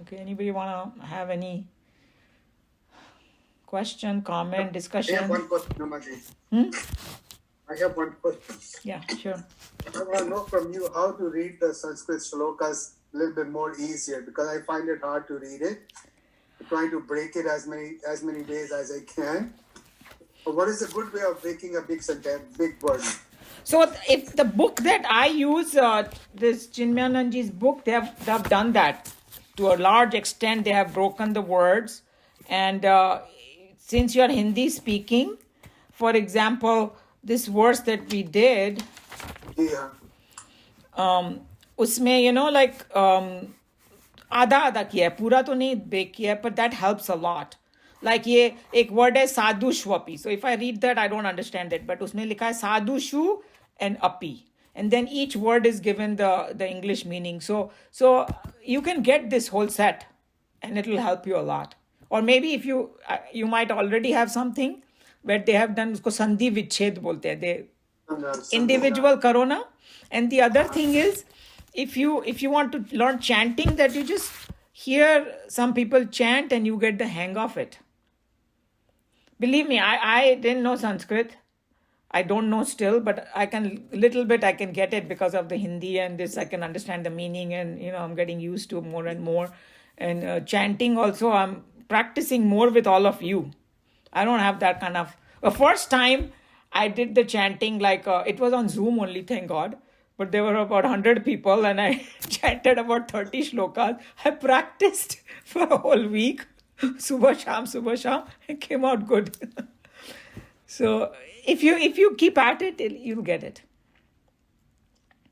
Okay, anybody want to have any question, comment, I discussion? have one question, Namaji. I have one question. Yeah, sure. I want to know from you how to read the Sanskrit shlokas a little bit more easier, because I find it hard to read it. I'm trying to break it as many ways as I can. But what is a good way of breaking a big sentence, big word? So if the book that I use, this Chinmayananji's book, they have done that to a large extent. They have broken the words, and since you are Hindi speaking, for example, this verse that we did, Yeah. उसमें आधा आधा किया है, पूरा तो नहीं break किया है, but that helps a lot. Like ये एक word है साधुष्वपि. So if I read that, I don't understand it, but उसमें लिखा है साधुषु and api, and then each word is given the English meaning. So you can get this whole set, and it will help you a lot. Or maybe if you might already have something where they have done, उसको संधि विच्छेद बोलते हैं, they individual corona. And the other thing is, if you want to learn chanting, that you just hear some people chant and you get the hang of it. Believe me, I didn't know Sanskrit. I don't know still, but I can get it because of the Hindi and this. I can understand the meaning, and I'm getting used to more and more. And chanting also, I'm practicing more with all of you. I don't have that kind of. The first time I did the chanting, it was on Zoom only, thank God. But there were about 100 people, and I chanted about 30 shlokas. I practiced for a whole week. Subha Sham. It came out good. So if you keep at it, you'll get it.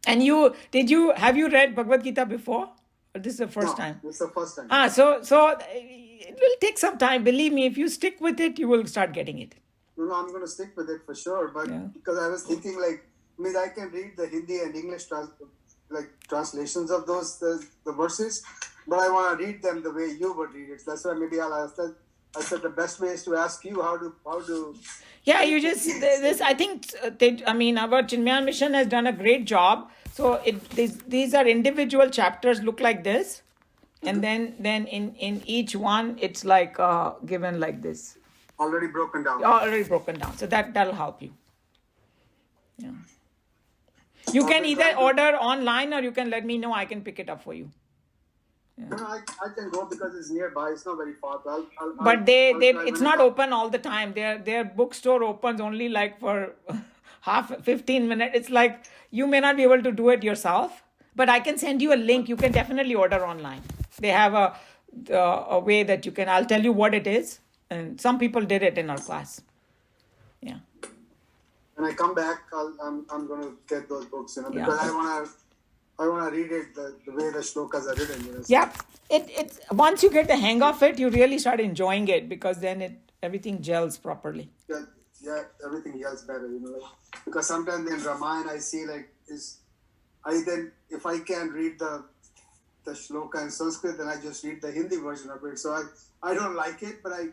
And have you read Bhagavad Gita before? Or this is the first time? This is the first time. So it will take some time. Believe me, if you stick with it, you will start getting it. No, I'm going to stick with it for sure. But because I was thinking, I can read the Hindi and English translations of those the verses, but I want to read them the way you would read it. That's why maybe I'll ask that. I said the best way is to ask you how to. Yeah, you just this. I think our Chinmayan mission has done a great job. So these are individual chapters, look like this, and then in each one it's given like this. Already broken down. So that'll help you. Yeah. You can either order online, or you can let me know. I can pick it up for you. Yeah. No, I can go because it's nearby. It's not very far. But it's not open all the time. Their bookstore opens only for 15 minutes. It's like you may not be able to do it yourself, but I can send you a link. You can definitely order online. They have a way that you can. I'll tell you what it is, and some people did it in our class. Yeah. When I come back, I'm going to get those books, because I want to read it the way the shlokas are written. Yeah, it once you get the hang of it, you really start enjoying it, because then everything gels properly. Yeah, everything gels better, because sometimes in Ramayana I see if I can't read the shloka in Sanskrit, then I just read the Hindi version of it. So I don't like it, but I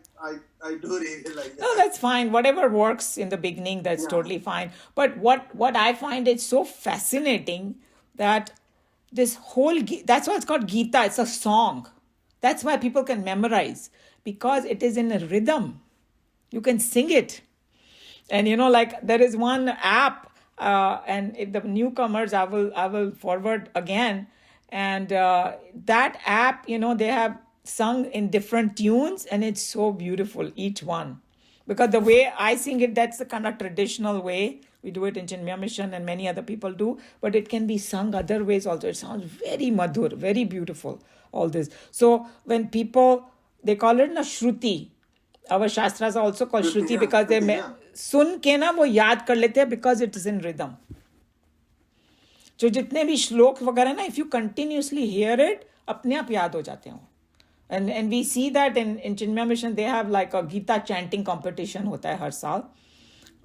do read it like that. No, that's fine. Whatever works in the beginning, that's totally fine. But what I find is so fascinating, that this whole, that's why it's called Geeta. It's a song. That's why people can memorize, because it is in a rhythm. You can sing it. And there is one app, and if the newcomers, I will forward again. And that app, they have sung in different tunes, and it's so beautiful, each one. Because the way I sing it, that's the kind of traditional way. We do it in Chinmaya Mission, and many other people do. But it can be sung other ways also. It sounds very madhur, very beautiful, all this. So when people, they call it Shruti. Our Shastras are also called Shruti, because they sun ke na wo yaad kar lete, because it is in rhythm. जो जितने भी श्लोक वगैरह ना, if you continuously hear it, अपने आप याद हो जाते हैं. And we see that in Chinmaya Mission, they have a Geeta chanting competition होता है हर साल.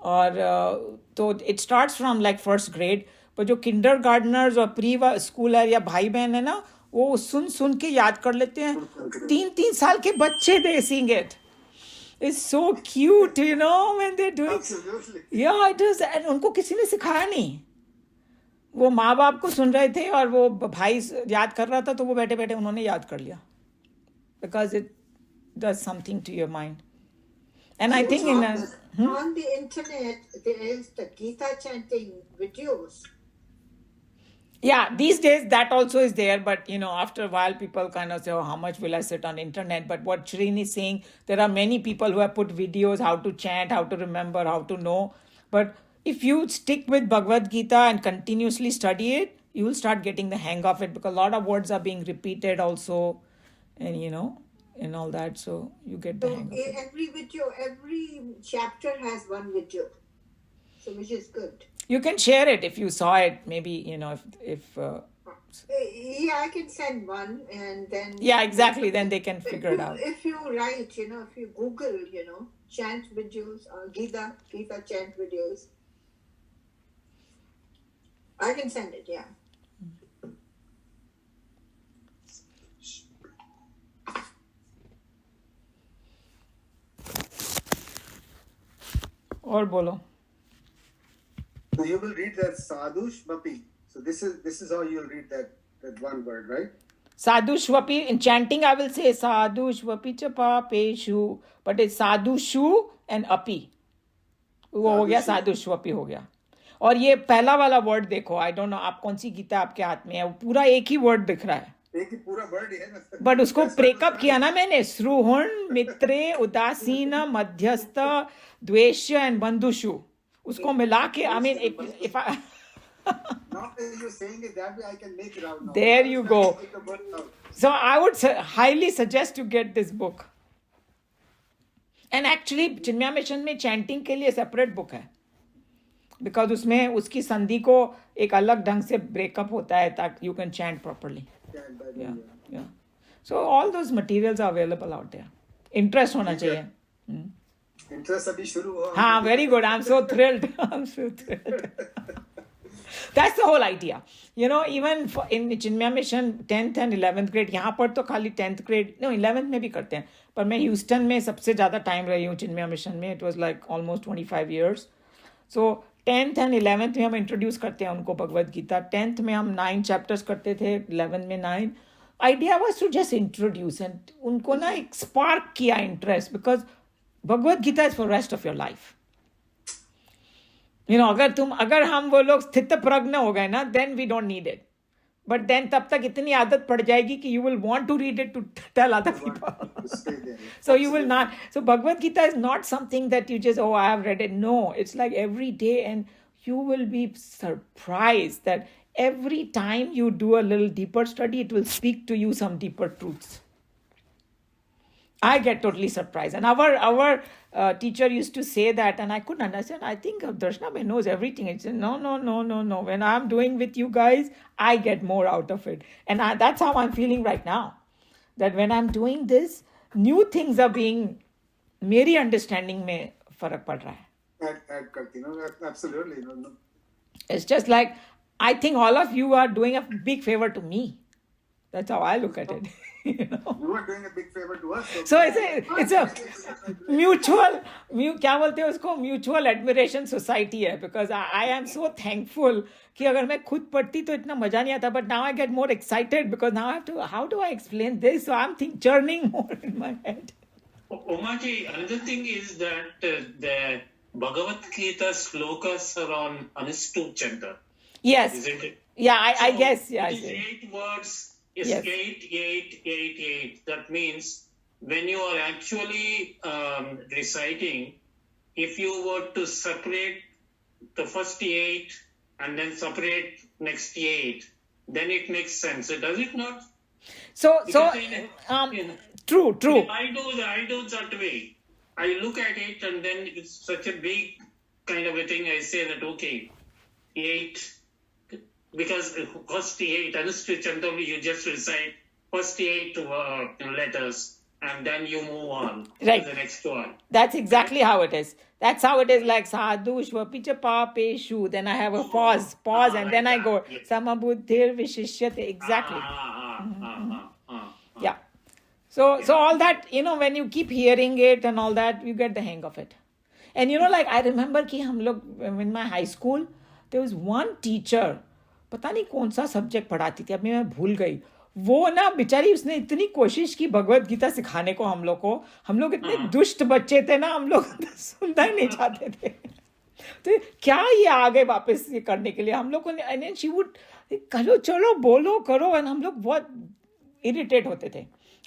और तो it starts from first grade, but जो kindergartners और pre schooler या भाई बहन है ना, वो सुन के याद कर लेते हैं. 3 साल के बच्चे, they sing it. It's so cute, when they're doing. Absolutely. Yeah, it is. And उनको किसी ने सिखाया नहीं. वो माँ बाप को सुन रहे थे, और वो भाई याद कर रहा था, तो वो बैठे बैठे उन्होंने याद कर लिया. because it does something to your mind. And So I think on the internet, there is the Geeta chanting videos. yeah, these days that also is there, but after a while people kind of say, oh, how much will I sit on internet? But what Shrin is saying, there are many people who have put videos, how to chant, how to remember, how to know. But if you stick with Bhagavad Gita and continuously study it, you will start getting the hang of it, because a lot of words are being repeated also, and and all that, so you get the hang of it. Every video, every chapter has one video, so which is good. You can share it if you saw it, maybe, if yeah, I can send one, and then yeah, exactly, then they can figure it out. If you write, if you Google, chant videos or Geeta chant videos, I can send it, yeah. Or bolo. So you will read that sadhu shvapi. So this is how you'll read that one word, right? Sadhu shvapi. In chanting, I will say sadhu shvapi chapa peshu, but it's sadhu shu and api. वो हो गया साधु श्वपी हो गया. और ये पहला वाला word देखो, आई डोंट नो आप कौन सी गीता आपके हाथ में है, वो पूरा एक ही वर्ड दिख रहा है, एक ही पूरा वर्ड है ना. बट उसको ब्रेकअप किया ना मैंने, श्रुहुण मित्रे उदासीन मध्यस्थ द्वेष्य एंड बंधुषु, उसको मिला के I mean if I Now that you're saying it that way, I can make it out now. There you go. So I would highly suggest you get this book. And actually Chinmaya mission में chanting के लिए separate book है, because उसमें उसकी संधि को एक अलग ढंग से ब्रेकअप होता है ताकि you can chant properly. So all those materials are available out there. Interest होना चाहिए. इंटरेस्ट अभी शुरू हुआ. हाँ, very good. I am so thrilled. That's the whole idea. Even in Chinmaya Mission 10th and 11th grade, यहाँ पर तो खाली 10th grade, no 11th में भी करते हैं, पर मैं ह्यूस्टन में सबसे ज़्यादा टाइम रही हूँ चिन्मया मिशन में. It was like almost 25 years. So 10th and 11th में हम इंट्रोड्यूस करते हैं उनको भगवद गीता. 10th में हम 9 चैप्टर्स करते थे, 11th में 9. Idea was to just introduce, and उनको ना एक स्पार्क किया interest, because Bhagavad Gita is for rest of your life. अगर हम वो लोग स्थित प्रज्ञ हो गए ना, then we don't need it. But then तब तक इतनी आदत पड़ जाएगी कि you will want to read it to tell other people. So you will not. So Bhagavad Gita is not something that you just, oh, I have read it. No, it's like every day, and you will be surprised that every time you do a little deeper study, it will speak to you some deeper truths. I get totally surprised. And our teacher used to say that, and I couldn't understand. I think Darshana Bhai knows everything. I said, no. When I'm doing with you guys, I get more out of it. And that's how I'm feeling right now. That when I'm doing this, new things are being, मेरी understanding में फर्क पड़ रहा है. Add करती, absolutely. No. It's just like, I think all of you are doing a big favor to me. That's how I look at it. You are doing a big favor to us. So it's a mutual, क्या बोलते हैं उसको, mutual admiration society है, because I am so thankful कि अगर मैं खुद पढ़ती तो इतना मजा नहीं आता, but now I get more excited because now I have to, how do I explain this? So I'm churning more in my head. Umaji, another thing is that the Bhagavad Gita slokas are on Anustup Chanda. Yes. Isn't it? Yeah, I guess. Yeah. It is 8 words. Is Yes. 8. That means when you are actually reciting, if you were to separate the first 8 and then separate next 8, then it makes sense. Does it not? So true. I do that way. I look at it and then it's such a big kind of a thing. I say that, okay, 8. Because first 8, Anustup Chanda, you just recite first 8 letters and then you move on Right. to the next one. That's exactly how it is. That's how it is, like sadhu shvapicha papeshu. Then I have a pause, and then I go samabuddhir vishishyate. Exactly. Yeah. So all that, when you keep hearing it and all that, you get the hang of it. And like I remember कि हम लोग in my high school, there was one teacher, पता नहीं कौन सा subject पढ़ाती थी, अभी मैं भूल गई. वो ना बेचारी उसने इतनी कोशिश की भगवत गीता सिखाने को हम लोग इतने दुष्ट बच्चे थे ना, हम लोग सुनना ही नहीं चाहते थे। तो क्या ये आ गए वापस ये करने के लिए हम लोग को, एंड शी वुड करो चलो बोलो करो, एंड हम लोग बहुत इरिटेट होते थे।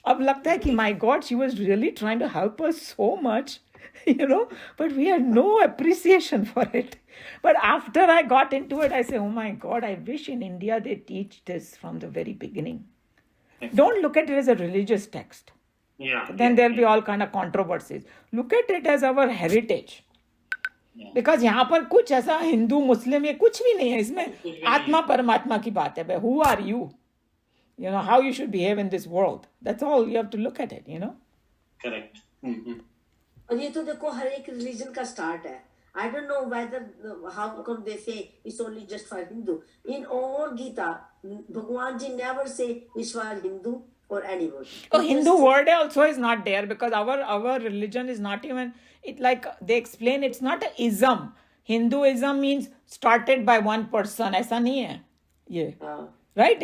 अब लगता है कि my god, she was really trying to help us so much, you know, but we had no appreciation for it. But after I got into it, I say, oh my God, I wish in India they teach this from the very beginning. Don't look at it as a religious text. Yeah. Then there'll be all kind of controversies. Look at it as our heritage. Because यहाँ पर कुछ ऐसा हिंदू मुस्लिम ये कुछ भी नहीं है, इसमें आत्मा परमात्मा की बात है। Who are you? You know, how you should behave in this world. That's all you have to look at it, you know. Correct. और ये तो देखो हर एक रिलीजन का स्टार्ट है। I don't know whether how come they say it's only just for Hindu. In all Gita, Bhagwan ji never say it's for Hindu or anyone. Oh, Hindu word also is not there, because our religion is not even, it like they explain, it's not a ism. Hinduism means started by one person. ऐसा नहीं है ये. Right?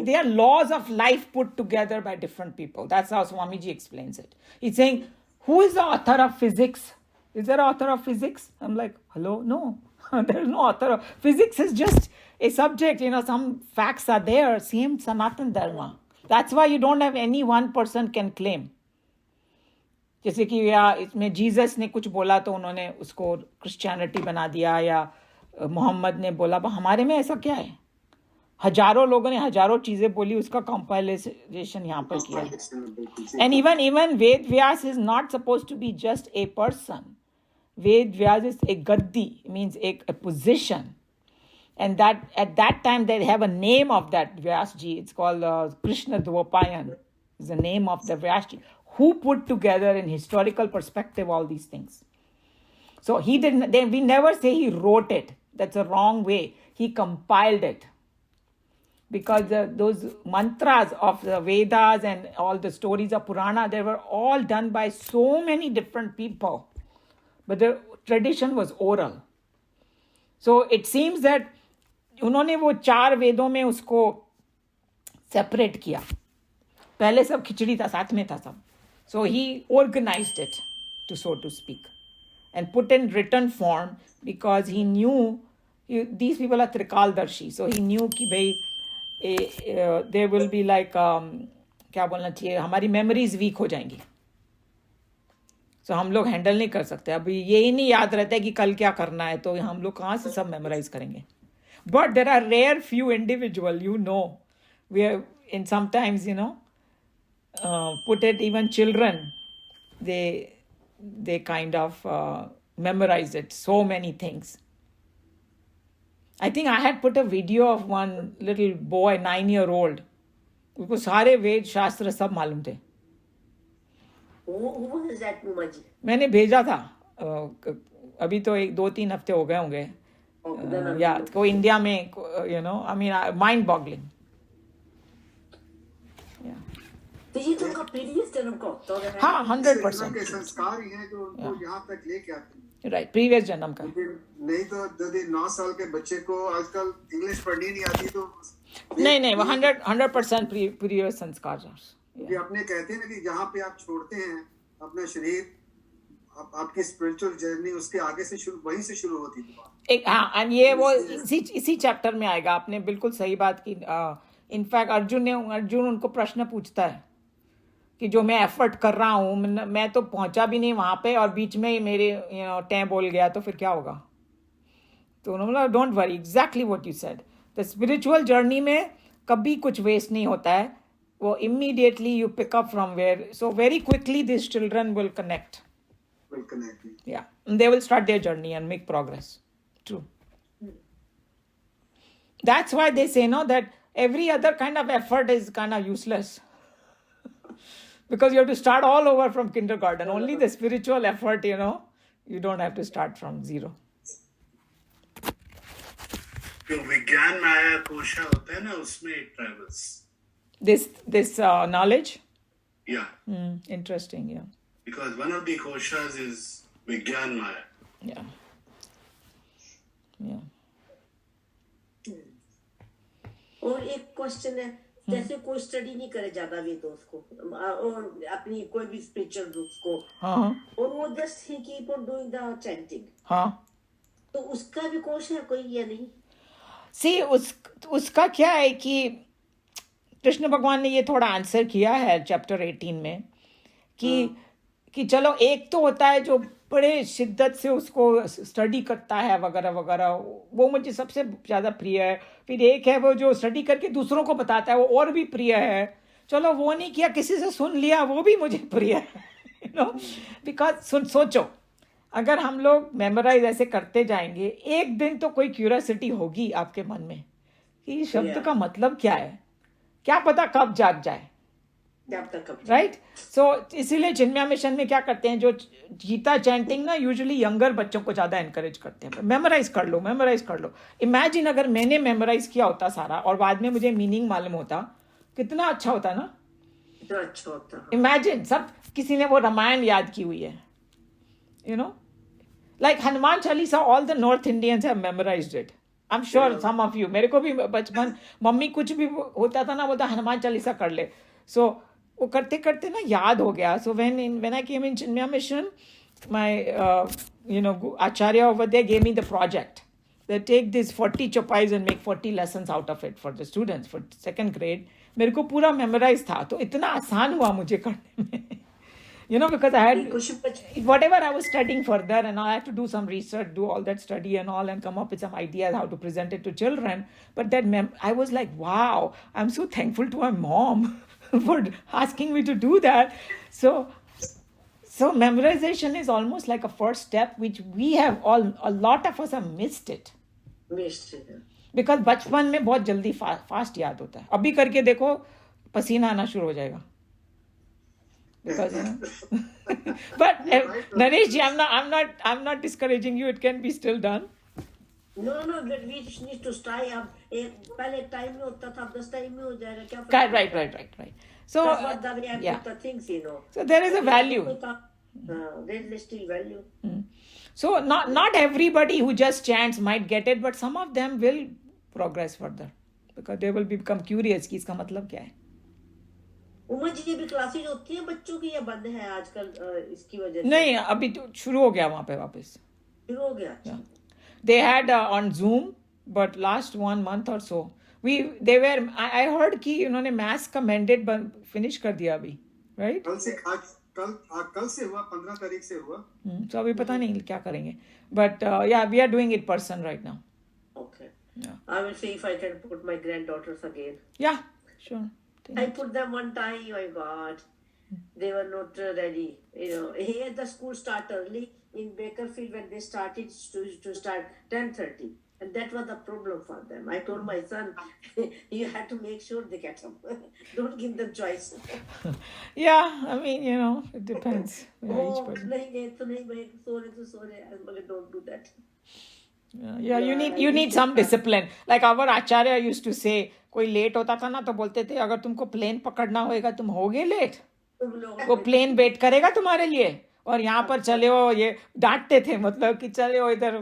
They are laws of life put together by different people. That's how Swamiji explains it. He's saying, who is the author of physics? Is there an author of physics? I'm like, hello? No. There's no author of physics. Is just a subject. You know, some facts are there. Same Sanatan Dharma. That's why you don't have any one person can claim. जैसे कि या इसमें Jesus ने कुछ बोला तो उन्होंने उसको क्रिश्चियनिटी बना दिया, या मोहम्मद ने बोला, हमारे में ऐसा क्या है? हजारों लोगों ने हजारों चीजें बोली, उसका कंपाइलेशन यहाँ पर किया। And even Ved Vyas is not suppose to be just a person. Ved Vyas is a gaddi, means एक position, and that at that time they have a name of that Vyas ji. It's called Krishna Dvaipayana is the name of the Vyas ji, who put together in historical perspective all these things. So he didn't, we never say he wrote it. That's a wrong way. He compiled it. Because those mantras of the Vedas and all the stories of Purana, they were all done by so many different people. But the tradition was oral. So it seems that उन्होंने वो 4 वेदों में उसको separate किया. पहले सब खिचड़ी था, साथ में था सब. So he organized it, so to speak, and put in written form, because he knew these people are Trikaldarshi. So he knew कि भाई there will be like क्या बोलना चाहिए, हमारी memories weak हो जाएंगी. So हम लोग handle नहीं कर सकते. अभी यही नहीं याद रहता है कि कल क्या करना है, तो हम लोग कहाँ से सब memorize करेंगे. But there are rare few individual, you know, where in sometimes, you know, put it, even children, they kind of memorize it, so many things. I think I had put a video of one little boy, 9-year-old, उसको सारे वेद शास्त्र सब मालूम थे. Who was that Muma ji? मैंने भेजा था, अभी तो 1-2-3 हफ्ते हो गए होंगे. या को इंडिया में, you know, I mean, mind boggling. तो ये तो उनका प्रीवियस जन्म का होता है। हाँ, 100%. के संस्कार ही हैं जो उनको यहाँ तक लेके आते हैं। राइट, प्रीवियस जन्म का. नहीं तो यदि 9 साल के बच्चे को आजकल इंग्लिश पढ़नी नहीं आती तो नहीं, वो 100% प्रीवियस संस्कार. ये अपने कहते हैं ना कि जहाँ पे आप छोड़ते हैं अपना शरीर, आपकी स्पिरिचुअल जर्नी उसके आगे से शुरू, वहीं से शुरू होती है. हाँ, एंड ये वो इसी चैप्टर में आएगा. आपने बिल्कुल सही बात की. इनफैक्ट अर्जुन उनको प्रश्न पूछता है कि जो मैं एफर्ट कर रहा हूँ, मैं तो पहुंचा भी नहीं वहां पे, और बीच में मेरे टैं बोल गया, तो फिर क्या होगा. तो उन्होंने बोला, don't worry, exactly what you said. The spiritual journey में कभी कुछ वेस्ट नहीं होता है. वो immediately you pick up from where, so very quickly this children will connect. Yeah, and they will start their journey and make progress. True. That's why they say, no, that every other kind of effort is kind of useless. Because you have to start all over from kindergarten. Only the spiritual effort, you know, you don't have to start from zero. जो विज्ञान माया कोशा होता है ना, उसमें it travels. This knowledge? Yeah. Interesting, yeah. Because one of the koshas is Vigyan Maya. Yeah. और एक question है, जैसे कोई स्टडी नहीं करे ज्यादा वेदों को और अपनी कोई भी स्पिरिचुअल बुक्स को, हाँ और वो just he keep on doing the chanting, हाँ तो उसका भी कोर्स है कोई या नहीं? सी उसका क्या है कि कृष्ण भगवान ने ये थोड़ा आंसर किया है चैप्टर 18 में कि चलो एक तो होता है जो बड़े शिद्दत से उसको स्टडी करता है वगैरह वगैरह, वो मुझे सबसे ज़्यादा प्रिय है। फिर एक है वो जो स्टडी करके दूसरों को बताता है, वो और भी प्रिय है। चलो वो नहीं किया, किसी से सुन लिया, वो भी मुझे प्रिय है, यू नो। बिकॉज सोचो, अगर हम लोग मेमोराइज ऐसे करते जाएंगे, एक दिन तो कोई क्यूरियोसिटी होगी आपके मन में कि शब्द का मतलब क्या है, क्या पता कब जाग जाए, राइट। सो इसीलिए चिन्मया मिशन में क्या करते हैं, जो गीता चैंटिंग ना यूजुअली यंगर बच्चों को ज़्यादा एनकरेज करते हैं, मेमोराइज कर लो, मेमोराइज कर लो। इमेजिन अगर मैंने मेमोराइज किया होता सारा और बाद में मुझे मीनिंग मालूम होता, कितना अच्छा होता ना, कितना अच्छा होता। इमेजिन सब किसी ने वो रामायण याद की हुई है, you know, like Hanuman Chalisa, all the north Indians have memorised it. I am sure some of you, मेरे को भी बचपन मम्मी कुछ भी होता था ना, बोलता हनुमान चालीसा कर ले। सो वो करते करते ना याद हो गया। So when I came in Chinmaya mission, my acharya over there gave me the project. They take these 40 chopais and make 40 lessons out of it for the students for second grade. मेरे को पूरा मेमोराइज था, तो इतना आसान हुआ मुझे करने में, you know, because I had whatever I was studying further, and I had to do some research, do all that study and all, and come up with some ideas how to present it to children. But that I was like, wow, I'm so thankful to my mom for asking me to do that. So memorization is almost like a first step, which we have a lot of us have missed it. Because बचपन में बहुत जल्दी fast याद होता है। अभी करके देखो, पसीना आना शुरू हो जाएगा। Because but Naresh ji, I'm not discouraging you. It can be still done. No, but we just need to try. अब पहले टाइम में होता था, 10 टाइम में हो जाएगा, क्या फर्क? Right. So that's what the way I yeah. put the things, you know. So there is a value. There is still value. So not everybody who just chants might get it, but some of them will progress further because they will become curious कि इसका मतलब क्या है। उमा जी की भी classes होती हैं बच्चों की, या बंद है आजकल इसकी वजह से? नहीं, अभी तो शुरू हो गया वहाँ पे, वापस शुरू हो गया। Yeah. They had on Zoom, but last 1 month or so they were, I heard कि उन्होंने mass का mandate finish कर दिया अभी, right? कल से हुआ, 15 तारीख से हुआ। So अभी पता नहीं क्या करेंगे, but yeah, we are doing it person right now. Okay. Yeah. I will see if I can put my granddaughters again. Yeah, sure. I put them one time, oh my God, they were not ready. You know, here the school start early. In Bakerfield, when they started to start 10:30, and that was the problem for them. I told my son, you have to make sure they get up. Don't give them choice. Yeah, I mean, you know, it depends. Each person. Don't do that. Yeah, you need some discipline. Like our acharya used to say, कोई late होता था ना तो बोलते थे, अगर तुमको plane पकड़ना होएगा तुम होगे लेट, वो प्लेन वेट करेगा तुम्हारे लिए। और यहाँ पर चले हो, ये डांटते थे, मतलब कि चले हो इधर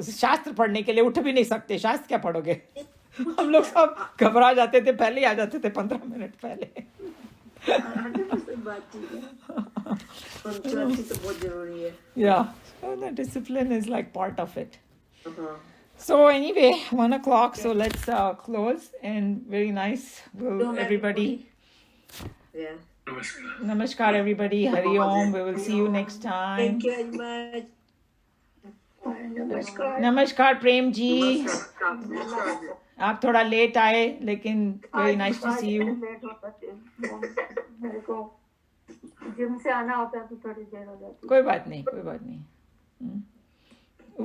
शास्त्र पढ़ने के लिए, उठ भी नहीं सकते, शास्त्र क्या पढ़ोगे। हम लोग सब घबरा जाते थे, पहले ही आ जाते थे 15 मिनट पहले। Yeah, so the discipline is like part of it. So anyway, 1 o'clock, so let's close, and very nice. Will everybody? Yeah. Namaskar everybody. Hari Om. We will see you next time. Thank you very much. Namaskar Prem ji, आप थोड़ा late आए, लेकिन very nice to see you. मेरे को gym से आना होता है तो थोड़ी देर हो जाती है। कोई बात नहीं।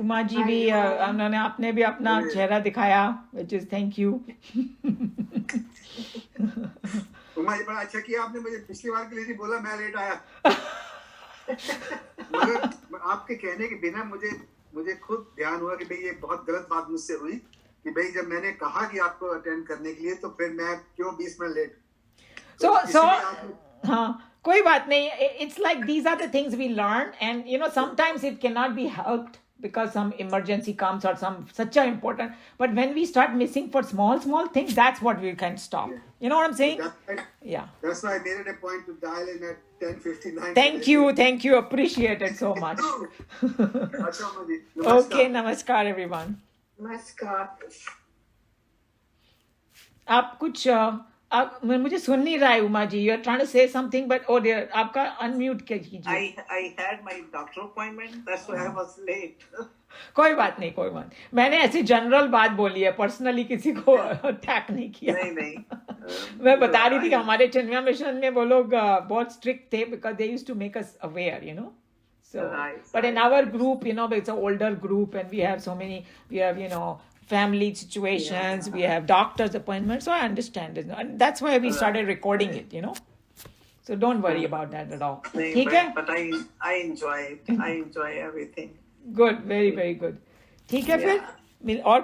उमा जी भी, उन्होंने आपने भी अपना चेहरा दिखाया, which is thank you. Uma ji बड़ा अच्छा किया आपने, मुझे पिछली बार के लिए नहीं बोला, मैं लेट आया। मगर आपके कहने के बिना मुझे खुद ध्यान हुआ कि भाई ये बहुत गलत बात मुझसे हुई कि भाई जब मैंने कहा कि आपको अटेंड करने के लिए, तो फिर मैं क्यों 20 मिनट लेट। So हाँ, कोई बात नहीं. It's like these are the things we learn, and you know sometimes it cannot be helped, because some emergency comes or some such a important. But when we start missing for small things, that's what we can stop. Yeah. You know what I'm saying? Yeah. That's why I made it a point to dial in at 10:59. Thank you. Appreciate it so much. Okay, namaskar everyone. Namaskar. आप कुछ आप मुझे सुन नहीं रहा है Uma ji. You are trying to say something but oh dear आपका unmute कीजिए. I had my doctor appointment. That's why I was late. कोई बात नहीं. मैंने ऐसी जनरल बात बोली है, पर्सनली किसी को अटैक नहीं किया. नहीं. मैं बता रही थी कि हमारे चिन्मया मिशन में वो लोग बहुत स्ट्रिक्ट थे because they used to make us aware, you know. So, but in our group, you know, it's an older group and we have so many, we have, you know, family situations, we have doctor's appointments, so I understand it. And that's why we started recording it, you know. So don't worry about that at all. But I enjoy it. I enjoy everything. Good, very, very good. ठीक है फिर और